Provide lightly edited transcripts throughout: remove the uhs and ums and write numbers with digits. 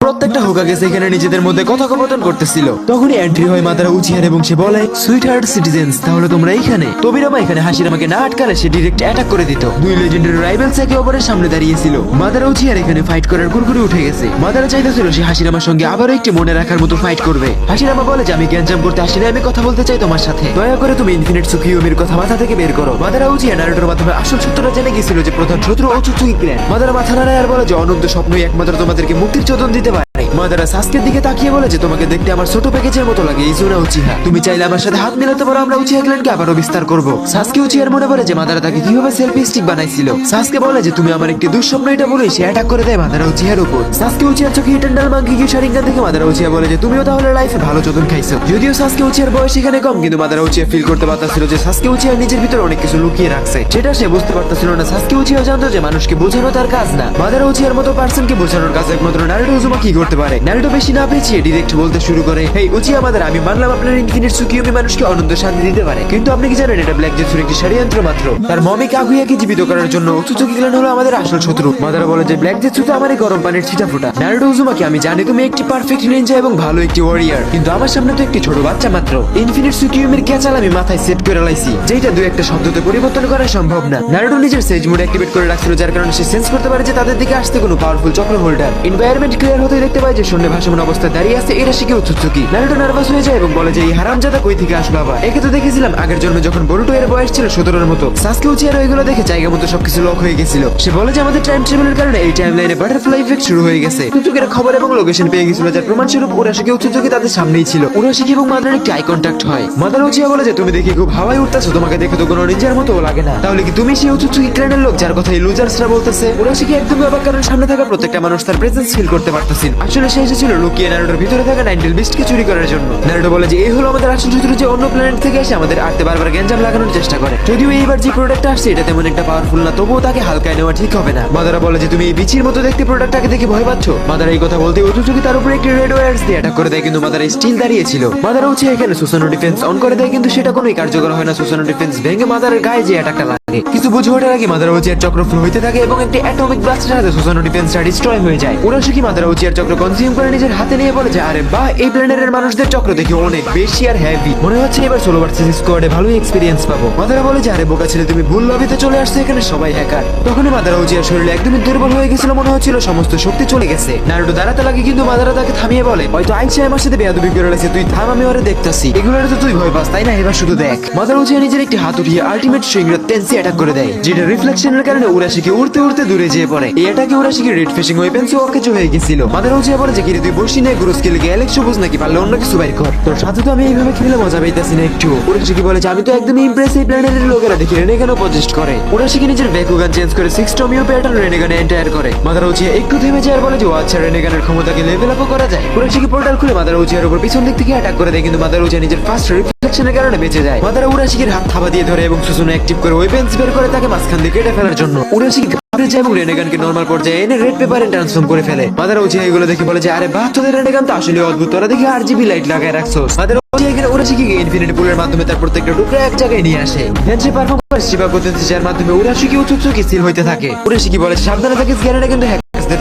প্রত্যেকটা হোকাগে সেখানে নিজেদের মধ্যে কথোপকথন করতেছিল। তখনই এন্ট্রি হয় মাদারা উচিহার এবং সে বলে, সুইট হার্ট সিটিজেন্স, তাহলে তোমরা এইখানে। তবিরামা এখানে হাসিরামাকে না আটকালে সে ডিরেক্ট অ্যাটাক করে দিত। দুই লেজেন্ডারি রাইভেলস একে অপরের সামনে দাঁড়িয়েছিল। মাদারা উচিহার এখানে ফাইট করার কুরকুরে উঠে গেছে। মাদারা চাইতেছিল সে হাসিরামার সঙ্গে আবারও একটি মনে রাখার মতো ফাইট করবে। হাসিরামা বলে যে আমি গ্যাঞ্জাম করতে আসিনি, আমি কথা বলতে চাই তোমার সাথে। দয়া করে তুমি ইনফিনিট সুকিয়োমির কথা মাথা থেকে বের করো। মাদারা উচিহা নারুটোর মাধ্যমে আসল সত্যটা জেনে গিয়েছিল যে প্রধান শত্রু ওচুৎসুকি ক্ল্যান। মাদারা মাথা নাড়ায় আর বলে যে অনন্ত স্বপ্নই একমাত্র তোমাদেরকে মুক্তির চোদন দিতে পারে। মাদারা সাসকের দিকে তাকিয়ে বলে যে তোমাকে দেখতে আমার ছোট প্যাকেজের মতো লাগে ইজুনা উচিহা, তুমি চাইলে আমার সাথে হাত মিলাতে পারো, আমরা উচিহা ক্ল্যানকে আবারও বিস্তার করব। সাসকে উচিহার মনে পড়ে যে মাদারা তাকে কিভাবে সেলফি স্টিক বানাইছিল। সাসকে বলে যে তুমি আমার একটি দুঃস্বপ্ন, এটা বলেই সে অ্যাটাক করে দেয় মাদারা উচিহার উপর। সাসকে উচিহার চোখে ইটারনাল মাঙ্কি কি শারিঙ্গান দেখে মাদারা উচিহা বলে যে তুমিও তাহলে লাইফে ভালো চোদন খাইছো। যদিও সাসকে উচিহার বয়স এখানে কম, কিন্তু মাদারা উচিহা ফিল করতে পারতাছিল যে সাসকে উচিহা নিজের ভিতরে অনেক কিছু লুকিয়ে রাখছে, সেটা সে বুঝতে পারতাছিল না। সাসকে উচিহা জানতো যে মানুষকে বোঝানো তার কাজ না, মাদারা উচিহার মতো পার্সনকে বোঝানোর কাজ একমাত্র নারুটো উজুমা কি করতে পারে। নারুটো বেশি না পেয়েছে ডিরেক্ট বলতে শুরু করে, হেই উচিহা মাদারা, আমি মানলাম আপনার ইনফিনিট সুকিয়োমি মানুষকে অনন্ত শান্তি দিতে পারে, কিন্তু আপনি কি জানেন এটা ব্ল্যাক জেটসুর একটি ষড়যন্ত্র মাত্র। তার মমি কাগুয়াকে জীবিত করার জন্য ওচুৎসুকি ক্ল্যান হলো আমাদের আসল শত্রু। মাদারা বলে যে ব্ল্যাক জেটসু তো আমার এই গরম পানির ছিটাফোঁটা। নারুটো উজুমাকে আমি জানি তুমি একটি পারফেক্ট নিনজা এবং ভালো একটি ওয়ারিয়ার, কিন্তু আমার সামনে তো একটি ছোট বাচ্চা মাত্র। ইনফিনিট সুকিয়োমির ক্যাচাল আমি মাথায় সেট করে লাইছি, যেটা দুই একটা শব্দতে পরিবর্তন করা সম্ভব না। নারুটো নিজের সেজ মোড অ্যাক্টিভেট করে রাখছিল, যার কারণে সে সেন্স করতে পারে যে তাদের দিকে আসতে কোনো পাওয়ারফুল চক্র হোল্ডার। এনভায়রনমেন্ট ক্লিয়ার হতে দেখতে পায় যে শূন্যে ভাসমান অবস্থায় দাঁড়িয়ে আছে ইরাশিকি ওচুৎসুকি। নারুটো নার্ভাস হয়ে যায় এবং বলে যে এই হারামজাদা কই থেকে আসলো আবার, একে তো দেখেছিলাম আগের জন্মে যখন বরুটো এর বয়স ছিল 17 মতো। সাসকে উচিহার এগুলো দেখে জায়গা মতো সবকিছু লক হয়ে গেছিল। সে বলে যে আমাদের টাইম ট্রাভেলের কারণে এই টাইম লাইনে বাটারফ্লাই ইফেক্ট শুরু হয়ে গেছে। ওচুৎসুকির খবর এবং লোকেশন পেয়ে গেছিল, যার প্রমাণস্বরূপ উরাশিকি ওচুৎসুকি তাদের সামনেই ছিল। উরাশিকি এবং মাদারার একটি আই কন্টাক্ট হয়। মাদারা উচিহা বলে যে তুমি দেখি খুব হাওয়ায় উঠতেছো, তোমাকে দেখে তো কোনো নিনজার মতো লাগে না, তাহলে কি তুমি সেই ওচুৎসুকি ক্ল্যানের লোক যার কথা এই লুজার্সরা বলতেছে। উরাশিকি একদম অবাক, কারণ সামনে থাকা প্রত্যেকটা মানুষ তার প্রেজেন্স ফিল করতে পারতেছিল। আসলে সে এসেছিল লুকিয়ে নারুটোর ভিতরে থাকা নাইনটেল বিস্টকে চুরি করার জন্য। নারুটো বলে যে এই হলো আমাদের আসল শত্রু, যে অন্য প্ল্যানেট থেকে এসে আমাদের আর্তে বারবার গ্যাঞ্জাম লাগানোর চেষ্টা করে। যদিও এইবার যে প্রোডাক্টটা আসছে এটা তেমন একটা পাওয়ারফুল না, তবুও তাকে হালকায় নেওয়া ঠিক হবে না। মাদারা বলে যে তুমি এই বিচির মতো দেখতে প্রোডাক্টটাকে দেখে ভয় পাচ্ছ। মাদারা এই কথা বলতে ওচুৎসুকি তার উপরে একটি রেড ওয়্যারস দিয়ে অ্যাটাক করে দেয়, কিন্তু মাদারা স্টিল দাঁড়িয়ে ছিল। মাদারা উচিহা এখানে সুসানো ডিফেন্স অন করে দেয়, কিন্তু সেটা কোনোই কার্যকর হয় না। সুসানো ডিফেন্স ভেঙে মাদারের গায়ে যে অ্যাটাকটা লাগে, কিছু বুঝে ওঠার আগে মাদারা উচিহার চক্র ফ্লো হইতে থাকে এবং একটি অ্যাটমিক ব্লাস্টের সাথে সুসানো ডিফেন্সটা ডিস্ট্রয় হয়ে যায়। উরাশিকি মাদারা উচিহার চক্র কনজিউম করে নিজের হাতে নিয়ে বলে যে আরে বাহ, এই প্ল্যানেটের মানুষদের চক্র দেখি অনেক বেশি আর হেভি, মনে হচ্ছে এবার সোলো ভার্সেস স্কোয়াডে ভালোই এক্সপেরিয়েন্স পাবো। মাদারা বলে যে আরে বোকা ছেলে, তুমি ভুল লবিতে চলে আসছো, এখানে সবাই হ্যাকার। তখনই মাদারা উচিহার শরীরে একদমই দুর্বল হয়ে গেছিল, মনে হচ্ছিল সমস্ত শক্তি চলে গেছে। নারুটো দাঁড়াতে লাগে, কিন্তু মাদারা তাকে থামিয়ে বলে হয়তো আইসা আমার সাথে বেয়াদবি করে রয়েছে, তুই থাম, আমি ওরে দেখতাছি। এগুলোর তো তুই ভয় পাস তাই না, এবার শুধু দেখ। মাদারা উচিহা নিজের একটি হাত উঠিয়ে আল্টিমেট সুইংরা টেন্সি অ্যাটাক করে দেয়, যেটা রিফ্লেকশনের কারণে উরাশিকি উড়তে উড়তে দূরে যেয়ে পড়ে। এই অ্যাটাকে উরাশিকি রেড ফিশিং ওয়েপেন্সও অকেজো হয়ে গেছিল। মাদারা উচিহা বলে যে কিরে তুই বসি না গুরু স্কিল গে অ্যালেক্স বুঝ নাকি, পারলে অন্য কিছু বাইর কর, তোর সাথে তো আমি এইভাবে খেলে মজা পাইতাছি না একটু। উরাশিকি বলে যে আমি তো একদমই ইমপ্রেস, এই প্ল্যানেটের লোকেরা দেখি রেনেগানও পজেস্ট করে। উরাশিকি নিজের ভ্যাকুগান চেঞ্জ করে 6 টমিও প্যাটার্ন রেনেগানে এন্টায়ার করে। মাদারা উচিহা একটু থেমে যায় আর বলে যে ও আচ্ছা, রেনেগানের ক্ষমতাকে লেভেল আপও করা যায়। উরাশিকি পোর্টাল খুলে মাদারা উচিহার উপর পিছন দিক থেকে অ্যাটাক করে দেয়, কিন্তু মাদারা উচিহা নিজের ফার্স্ট রিফ্লেকশনের কারণে বেঁচে যায়। মাদারা উরাশিকির হাত থাবা দিয়ে ধরে এবং সুসুনো অ্যাক্টিভ করে ওয়েপেন্স বের করে তাকে মাঝখান দিয়ে কেটে ফেলার জন্য। উরাশিকি ঘাবড়ে যায় এবং রেনেগানকে নরমাল পর্যায়ে এনে রেড পেপারে ট্রান্সফর্ম করে ফেলে। মাদারা উচিহা এগুলো দেখে বলে যে আরে বাহ, তোদের রেনেগান তো আসলে অদ্ভুত, তোরা দেখি RGB লাইট লাগায় রাখছোস। মাদারা উচিহা এখানে উরাশিকিকে ইনফিনিটি পুলের মাধ্যমে তার প্রত্যেকটা টুকরা এক জায়গায় নিয়ে আসে। ফ্যান্সি পারফরম্যান্স শিবা করতেছে, যার মাধ্যমে উরাশিকি ওচুৎসুকি সিল হইতে থাকে। উরাশিকি বলে সাবধানে থাকিস, জ্ঞানেরা কিন্তু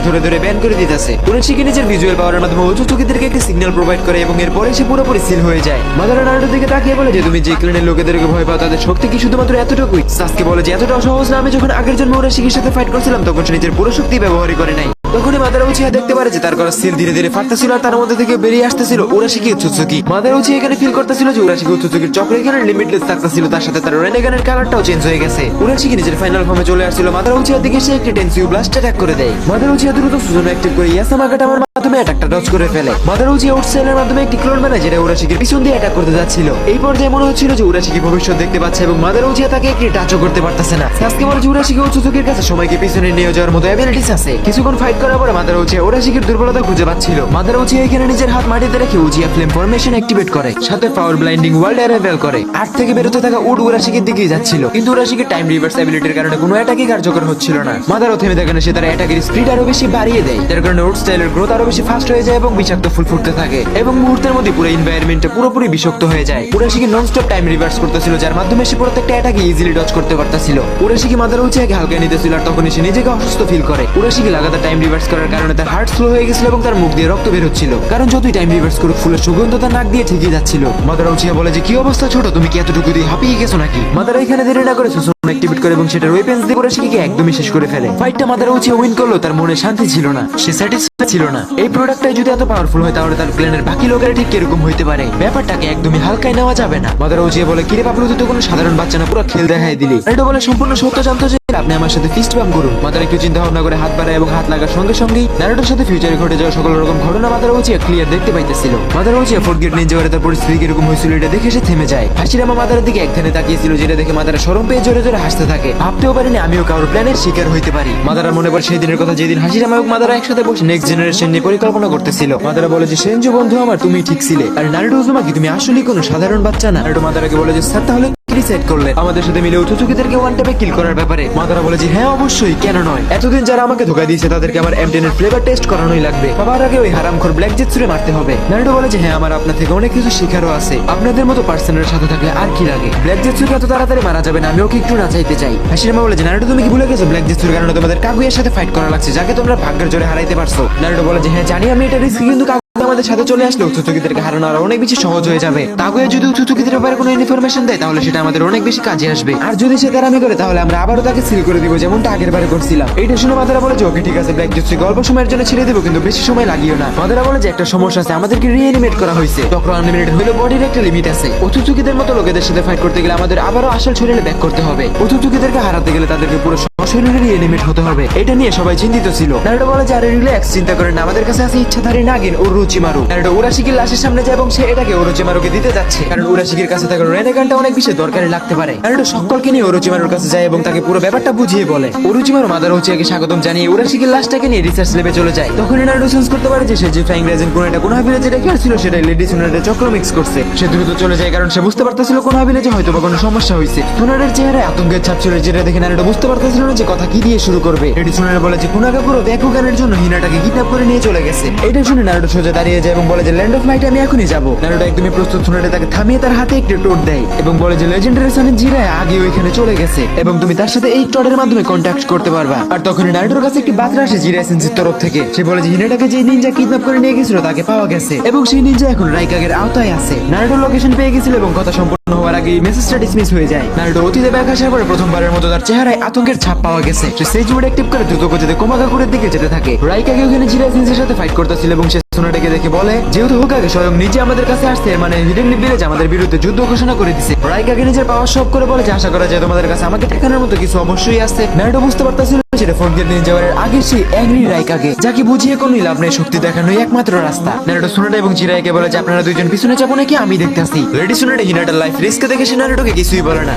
ধরে ধরে ব্যান করে দিতেছে। উরাশিকি নিজের ভিজুয়াল পাওয়ারের মাধ্যমে ওচুৎসুকিদেরকে একটি সিগন্যাল প্রোভাইড করে এবং এরপরে সে পুরোপুরি সিল হয়ে যায়। মাদারা নারুটোর দিকে তাকিয়ে বলে যে তুমি যে ক্ল্যানের লোকেদেরকে ভয় পাও তাদের শক্তি কি শুধুমাত্র এতটুকুই? সাসকে বলে যে এতটাও সহজ না, আমি যখন আগের জন্মে উরাশিকির সাথে ফাইট করছিলাম তখন সে নিজের পুরো শক্তি ব্যবহারই করে নাই। তখনই মাদারা উচিহা দেখতে পারে যে তার করা সিল ধীরে ধীরে ফাটতেছিল আর তার মধ্যে থেকে বেরিয়ে আসতেছিল উরাশিকি ওচুৎসুকি। মাদারা উচিহা এখানে ফিল করতেছিল যে উরাশিকি ওচুৎসুকির চক্র এখানে লিমিটলেস থাকতেছিল, তার সাথে তার রেনেগানের কালারটাও চেঞ্জ হয়ে গেছে। উরাশিকি নিজের ফাইনাল ফর্মে চলে আসছিল। মাদারা উচিহার দিকে সে একটি টেনসিউ ব্লাস্ট অ্যাটাক করে দেয়। মাদারা উচিহা দ্রুত সুজনো অ্যাক্টিভ করে ইয়াসামাগাটামার মাধ্যমে অ্যাটাকটা ডজ করে ফেলে। মাদারা উচিহা আউটসাইডের মাধ্যমে একটি ক্লোন বানায়, যেটা উরাশিকির পিছন দিয়ে অ্যাটাক করতে যাচ্ছিল। এই পর্যায়ে মনে হচ্ছিল যে উরাশিকি ভবিষ্যৎ দেখতে পাচ্ছে এবং মাদারা উচিহা তাকে একটি টাচও করতে পারতেছে না। সাসকে বলে যে উরাশিকি ওচুৎসুকির কাছে সময়কে পিছনে নিয়ে যাওয়ার মতো অ্যাবিলিটিস আছে। কিছুক্ষণ ফাইট করার পরে মাদারা উচিহা উরাশিকির দুর্বলতা খুঁজে পাচ্ছিল। মাদারা উচিহা এখানে নিজের হাত মাটিতে রেখে উচিহা ফ্লেম ফরমেশন অ্যাক্টিভেট করে, সাথে পাওয়ার ব্লাইন্ডিং ওয়ার্ল্ড অ্যারাইভাল করে। আর্ট থেকে বেরোতে থাকা উড উরাশিকির দিকেই যাচ্ছিল, কিন্তু উরাশিকির টাইম রিভার্স অ্যাবিলিটির কারণে কোনো অ্যাটাকই কার্যকর হচ্ছিল না। মাদারা থেমে থাকে না, সে তার অ্যাটাকের স্পিড আরো বেশি বাড়িয়ে দেয়, যার কারণে উড স্টাইলের গ্রোথ আরো বেশি ফাস্ট হয়ে যায় এবং বিষাক্ত ফুল ফুটতে থাকে এবং মুহূর্তের মধ্যে পুরো এনভায়রনমেন্টটা পুরোপুরি বিষাক্ত হয়ে যায়। উরাশিকি ননস্টপ টাইম রিভার্স করতেছিল, যার মাধ্যমে সে প্রত্যেকটা অ্যাটাকে ইজিলি ডজ করতে পারতেছিল। উরাশিকি মাদারা উচিয়াকে হালকা নিতেছিল আর তখনই সে নিজেকে অসুস্থ ফিল করে। উরাশিকি লাগাতার টাইম রিভার্স করার কারণে তার হার্ট স্লো হয়ে গেছিল এবং তার মুখ দিয়ে রক্ত বের হচ্ছিল, কারণ যতই টাইম রিভার্স করুক ফুলের সুগন্ধ তার নাক দিয়ে ঠিকই যাচ্ছিল। মাদারা উচিয়া বলে যে কি অবস্থা ছোট, তুমি কি এতটুকু দিয়ে হাঁপিয়ে গেছো নাকি? মাদারা এখানে দেরি না করে অ্যাক্টিভেট করে এবং সেটার ওয়েপেন্স দিয়ে উরাশিকিকে একদমই শেষ করে ফেলে। ফাইটটা মাদারা উচিয়া উইন করলো, তার মনে শান্তি ছিল না, সে স্যাটিসফাইড ছিল না। এই প্রোডাক্টটা যদি এত পাওয়ারফুল হয় তাহলে তার ক্ল্যানের বাকি লোকেরা ঠিক কিরকম হইতে পারে, ব্যাপারটাকে একদমই হালকায় নেওয়া যাবে না। মাদারা উচিয়া বলে কিরে পাবলু, তুই তো কোনো সাধারণ বাচ্চা না, পুরো খেল দেখাই দিলি। এটা বলে সম্পূর্ণ সত্য জানতো যে আপনি আমার সাথে ফিস্ট বাম করুন। মাদারা একটু চিন্তা ভাবনা করে হাত বাড়ায় এবং হাত লাগার সঙ্গে সঙ্গেই নারুটোর সাথে ফিউচারে ঘটে যাওয়া সকল রকম ঘটনা মাদারা উচিয়া ক্লিয়ার দেখতে পাইতেছিল। মাদারা উচিয়া ফোর্থ গেট নিয়ে যাওয়ার তার পরিস্থিতি কিরকম হয়েছিল এটা দেখে সে থেমে যায়। হাসিরামা মাদারার দিকে একধানে তাকিয়েছিল, যেটা দেখে মাদারা শরম পেয়ে জোরে জোরে হাসতে থাকে। ভাবতেও পারিনি আমিও কারোর প্ল্যানের শিকার হইতে পারি। মাদারা মনে পড়ে সেই দিনের কথা, যেদিন হাসিরামা এবং মাদারা একসাথে বসে নেক্সট জেনারেশন নিয়ে পরিকল্পনা করতেছিল। মাদারা বলে যে সেনজু বন্ধু আমার, তুমি ঠিক ছিলে, আর নারুটো উজুমাকি তুমি আসলেই কোনো সাধারণ বাচ্চা না। নারুটো মাদারাকে বলে যে স্যার তাহলে ডিসাইড করলেন আমাদের সাথে মিলে উচুচুকিদেরকে ওয়ান ট্যাপে কিল করার ব্যাপারে? মাদারা বলে যে হ্যাঁ অবশ্যই, কেন নয়, এতদিন যারা আমাকে ধোকা দিয়েছে তাদেরকে আমার M10 এর ফ্লেভার টেস্ট করানোই লাগবে। বাবার আগে ওই হারামখোর ব্ল্যাক জেটসুরে মারতে হবে। নারুটো বলে যে হ্যাঁ আমার আপনার থেকে অনেক কিছু শেখারও আছে, আপনাদের মতো পার্সনের সাথে থাকলে আর কি লাগে, ব্ল্যাক জেটসুকে এত তাড়াতাড়ি মারা যাবে না, আমিও কি একটু না চাইতে চাই। হাসিরামা বলে যে নারুটো তুমি কি ভুলে গেছো ব্ল্যাক জেটসুর কারণে তোমাদের কাগুয়ার সাথে ফাইট করা লাগছে, যাকে তোমরা ভাগ্যের জোরে হারাইতে পারছো। নারুটো বলে যে হ্যাঁ জানি আমি এটা রিস্কি, কিন্তু আমাদের সাথে চলে আসলে উচুচুকিদেরকে হারানো আর অনেক বেশি সহজ হয়ে যাবে। কাগুয়া যদি উচুচুকিদের ব্যাপারে কোনো ইনফরমেশন দেয় তাহলে সেটা আমাদের অনেক বেশি কাজে আসবে, আর যদি সে তারামি করে তাহলে আমরা আবারও তাকে সিল করে দিব যেমনটা আগের বারে করছিলাম। এইটা শুনে মাদারা বলে যে ওকে ঠিক আছে, ব্ল্যাক জেটসুকে অল্প সময়ের জন্য ছেড়ে দেবো, কিন্তু বেশি সময় লাগিও না। মাদারা বলে যে একটা সমস্যা আছে, আমাদেরকে রিএনিমেট করা হয়েছে, চক্র আনলিমিটেড হলেও বডির একটা লিমিট আছে। উচুচুকিদের মতো লোকেদের সাথে ফাইট করতে গেলে আমাদের আবারও আসল শরীরে ব্যাক করতে হবে। উচুচুকিদেরকে হারাতে গেলে তাদেরকে পুরো শরীরে রিএনিমেট হতে হবে। এটা নিয়ে সবাই চিন্তিত ছিল। নারুটো বলে যে আরে রিল্যাক্স, চিন্তা করেন না, আমাদের কাছে আছে ইচ্ছাধারী নাগিন উরুচিমারু। নারুটো উরাশিকির লাশের সামনে যায় এবং সে এটাকে উরুচিমারুকে দিতে যাচ্ছে, কারণ উরাশিকির কাছে থাকা রেনেগানটা অনেক বেশি দরকারি লাগতে পারে। নারুটো সকলকে নিয়ে উরুচিমারুর কাছে যায় এবং তাকে পুরো ব্যাপারটা বুঝিয়ে বলে। উরুচিমারু মাদারা উচিয়াকে স্বাগতম জানিয়ে উরাশিকির লাশটাকে নিয়ে রিসার্চ ল্যাবে চলে যায়। তখন নারুটো সেন্স করতে পারে যে সে যে ফ্লাইং রেজেন কোনটা কোন হাবিলে যেটা খেলছিল সেটা লেডি সুনারের চক্র মিক্স করছে। সে দ্রুত চলে যায় কারণ সে বুঝতে পারতেছিল কোন হাবিলে যে হয়তো বা কোনো সমস্যা হয়েছে। সুনারের চেহারায় আতঙ্কের ছাপ ছিল, যেটা দেখে নারুটো বুঝতে পারতেছিল না যে কথা কি দিয়ে শুরু করবে। লেডি সুনারে বলে যে কুনাগাকুরো ব্যাকুগানের জন্য হিনাটাকে কিডন্যাপ করে নিয়ে চলে গেছে। এটা শুনে নারুটো সোজা দাঁড়িয়ে যায় এবং বলে যে ল্যান্ড অফ লাইট আমি এখনই যাবো। নারুটো একদমই প্রস্তুত। সুনারে তাকে থামিয়ে তার হাতে একটি টোট দেয় এবং বলে যে লেজেন্ডারি সানের জিরায় আগে ওইখানে চলে গেছে এবং তুমি তার সাথে এই টোটের মাধ্যমে কন্ট্যাক্ট করতে পারবা। আর তখনই নারুটোর কাছে একটি বার্তা আসে জিরাই সেন্সির তরফ থেকে। সে বলে যে হিনাটাকে যে নিনজা কিডন্যাপ করে নিয়ে গেছিল তাকে পাওয়া গেছে এবং সেই নিনজা এখন রাইকাগের আওতায় আছে। নারুটো লোকেশন পেয়ে গেছিল এবং কথা সম্পূর্ণ হওয়ার আগে মেসেজটা ডিসমিস হয়ে যায়। নারুটো অতীতে ব্যাক আসার পরে প্রথমবারের মতো তার চেহারায় আতঙ্কের ছাপ পাওয়া গেছে। সে সেজ মোড অ্যাক্টিভ করে দ্রুত গতিতে কোমাগাকুরের দিকে যেতে থাকে। রাইকাগে ওখানে জিরাই সেন্সের সাথে ফাইট করতেছিল এবং সে সুনাটাকে দেখে বলে যেহেতু হোকাগে স্বয়ং নিজে আমাদের কাছে আসছে, মানে হিডেন ভিলেজ আমাদের বিরুদ্ধে যুদ্ধ ঘোষণা করে দিছে। রাইকাগে নিজের পাওয়ার সব করে বলে যে আশা করা যায় তোমাদের কাছে আমাকে ঠেকানোর মতো কিছু অবশ্যই আছে। নারুটো বুঝতে পারতেছিল সেটা ফোর্থ গেট নিয়ে যাওয়ার আগে সেই অ্যাংরি রাইকাগে, যাকে বুঝিয়ে কোনই লাভ নেই, শক্তি দেখানোই একমাত্র রাস্তা। নারুটো সুনাটা এবং জিরাইকে বলে যে আপনারা দুইজন পিছনে যাবো নাকি আমি দেখতেছি। লেডি সুনাটা হিনাটার লাইফ রিস্ক দেখে সে নারুটোকে কিছুই বলে না।